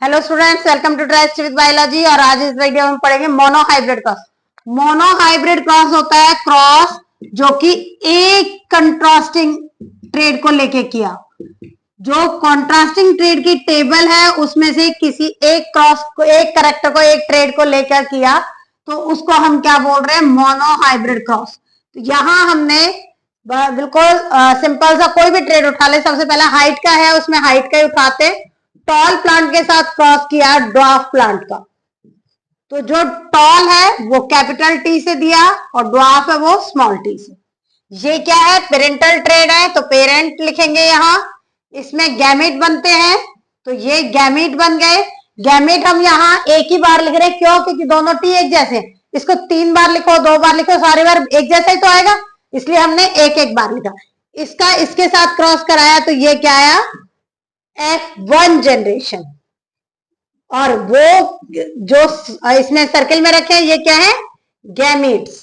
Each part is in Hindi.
Hello students, welcome to Tryst with biology. और आज इस वीडियो में पढ़ेंगे monohybrid cross. Monohybrid cross होता है क्रॉस जो कि एक कंट्रास्टिंग ट्रेड को लेके किया। जो कॉन्ट्रास्टिंग ट्रेड की टेबल है उसमें से किसी एक क्रॉस को, एक करेक्टर को, एक ट्रेड को लेकर किया, तो उसको हम क्या बोल रहे हैं? Mono hybrid cross. तो यहां हमने बिल्कुल सिंपल सा कोई भी ट्रेड उठा ले। सबसे पहले हाइट का है, उसमें हाइट का ही उठाते। टॉल प्लांट के साथ क्रॉस किया ड्वार्फ प्लांट का, तो जो टॉल है वो कैपिटल टी से दिया और ड्वार्फ है वो स्मॉल टी से। ये क्या है? पेरेंटल ट्रेड है, तो पेरेंट लिखेंगे यहां। इसमें गैमेट बनते हैं, तो ये गैमेट बन गए। गैमेट हम यहाँ एक ही बार लिख रहे हैं, क्यों? क्योंकि दोनों टी एक जैसे। इसको 3 बार लिखो, 2 बार लिखो, सारे बार एक जैसा ही तो आएगा, इसलिए हमने एक एक बार लिखा। इसका इसके साथ क्रॉस कराया तो ये क्या आया? F1 generation. और वो जो इसमें सर्किल में रखे ये क्या है? गैमीट्स।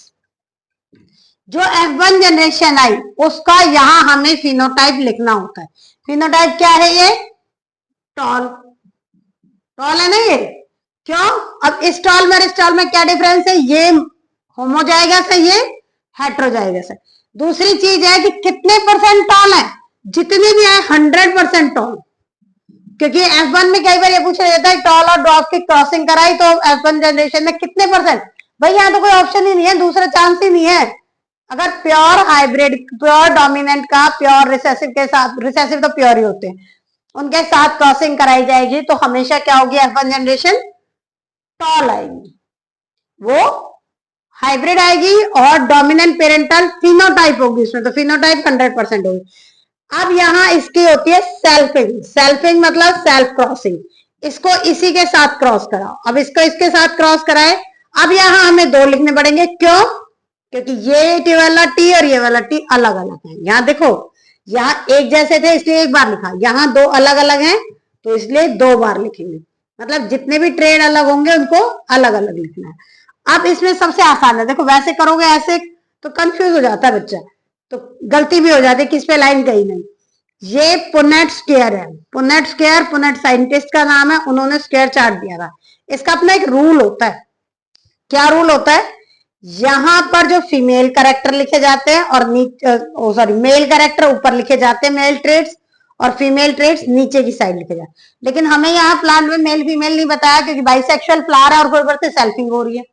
जो F1 जनरेशन आई उसका यहां हमें फिनोटाइप लिखना होता है। फिनोटाइप क्या है? ये टॉल। टॉल है ना ये? क्यों? अब इस टॉल में इस टॉल में क्या डिफरेंस है? ये होमो जाएगा सर, ये हेट्रो जाएगा सर। दूसरी चीज है कि कितने परसेंट टॉल है? जितने भी आए 100% टॉल। क्योंकि F1 में कई बार ये पूछा जाता है टॉल और ड्वार्फ की क्रॉसिंग कराई तो F1 जनरेशन में कितने परसेंट? भाई यहाँ तो कोई ऑप्शन ही नहीं है, दूसरा चांस ही नहीं है। अगर प्योर हाइब्रिड, प्योर डोमिनेंट का प्योर रिसेसिव के साथ, रिसेसिव तो प्योर ही होते हैं, उनके साथ क्रॉसिंग कराई जाएगी तो हमेशा क्या होगी? F1 जनरेशन टॉल आएगी, वो हाइब्रिड आएगी और डोमिनेंट पेरेंटल फिनोटाइप होगी उसमें, तो फिनोटाइप 100% होगी। अब यहां इसकी होती है सेल्फिंग। सेल्फिंग मतलब सेल्फ क्रॉसिंग। इसको इसी के साथ क्रॉस कराओ। अब इसको इसके साथ क्रॉस कराए। अब यहां हमें 2 लिखने पड़ेंगे, क्यों? क्योंकि ये टी वाला टी और ये वाला टी अलग अलग है। यहां देखो, यहां एक जैसे थे इसलिए एक बार लिखा, यहां 2 अलग अलग हैं तो इसलिए 2 बार लिखेंगे। मतलब जितने भी ट्रेड अलग होंगे उनको अलग अलग लिखना है। अब इसमें सबसे आसान है, देखो वैसे करोगे ऐसे तो कंफ्यूज हो जाता है बच्चा, तो गलती भी हो जाती है, किस पे लाइन गई नहीं। ये पुनेट स्क्वायर है। पुनेट स्क्वायर, पुनेट साइंटिस्ट का नाम है, उन्होंने स्क्वायर चार्ट दिया था। इसका अपना एक रूल होता है। क्या रूल होता है? यहां पर जो फीमेल कैरेक्टर लिखे जाते हैं और नीचे मेल कैरेक्टर ऊपर लिखे जाते हैं, मेल ट्रेड्स, और फीमेल ट्रेड्स नीचे की साइड लिखे जाते हैं। लेकिन हमें यहाँ प्लांट में मेल फीमेल नहीं बताया क्योंकि बाइसेक्सुअल फ्लावर है और ऊपर से सेल्फिंग हो रही है,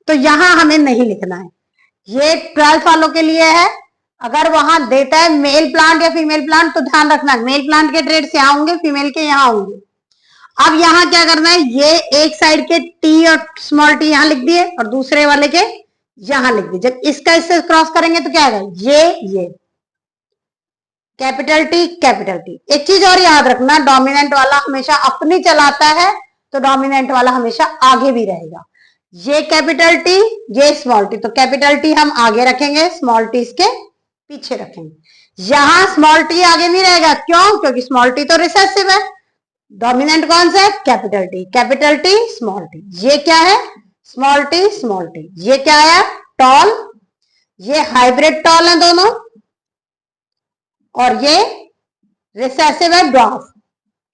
तो यहां हमें नहीं लिखना है। ये 12th वालों के लिए है। अगर वहां देता है मेल प्लांट या फीमेल प्लांट तो ध्यान रखना, मेल प्लांट के ट्रेड्स यहाँ होंगे, फीमेल के यहाँ होंगे। अब यहाँ क्या करना है? ये एक साइड के टी और स्मॉल टी यहाँ लिख दिए और दूसरे वाले के यहां लिख दिए। जब इसका इससे क्रॉस करेंगे तो क्या आएगा? ये कैपिटल टी कैपिटल टी। एक चीज और याद रखना, डोमिनेंट वाला हमेशा अपनी चलाता है तो डोमिनेंट वाला हमेशा आगे भी रहेगा। ये कैपिटल टी, ये स्मॉल टी, तो कैपिटल टी हम आगे रखेंगे, स्मॉल टी इसके पीछे रखेंगे। यहां स्मॉल टी आगे नहीं रहेगा, क्यों? क्योंकि स्मॉल टी तो रिसेसिव है। डोमिनेंट कौन सा है? Capital T. Capital T small T. ये क्या है? Small T small T. ये क्या है? टॉल। ये हाइब्रिड टॉल है दोनों, और ये रिसेसिव है ड्वार्फ।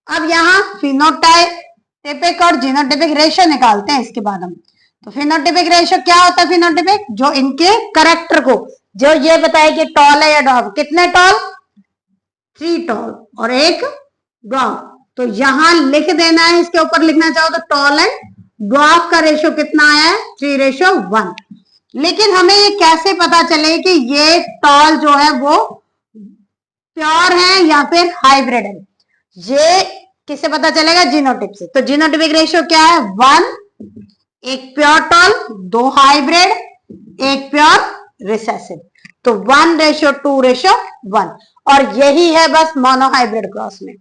अब यहां फिनोटाइपिक और जीनोटाइपिक रेशियो निकालते हैं इसके बाद हम। तो फिनोटाइपिक रेशियो क्या होता है? फिनोटाइपिक जो इनके करेक्टर को, जो ये बताए कि टॉल है या ड्वार्फ। कितने टॉल? 3 टॉल और 1 ड्वार्फ। तो यहां लिख देना है, इसके ऊपर लिखना चाहो तो टॉल एंड ड्वार्फ का रेशियो कितना आया है? 3:1। लेकिन हमें ये कैसे पता चले कि ये टॉल जो है वो प्योर है या फिर हाइब्रिड है? ये किससे पता चलेगा? जीनोटाइप से। तो जीनोटाइपिक रेशियो क्या है? 1, एक प्योर टॉल, 2 हाइब्रिड, एक प्योर रिसेसिव, तो 1:2:1। और यही है बस मोनो हाइब्रिड क्रॉस में।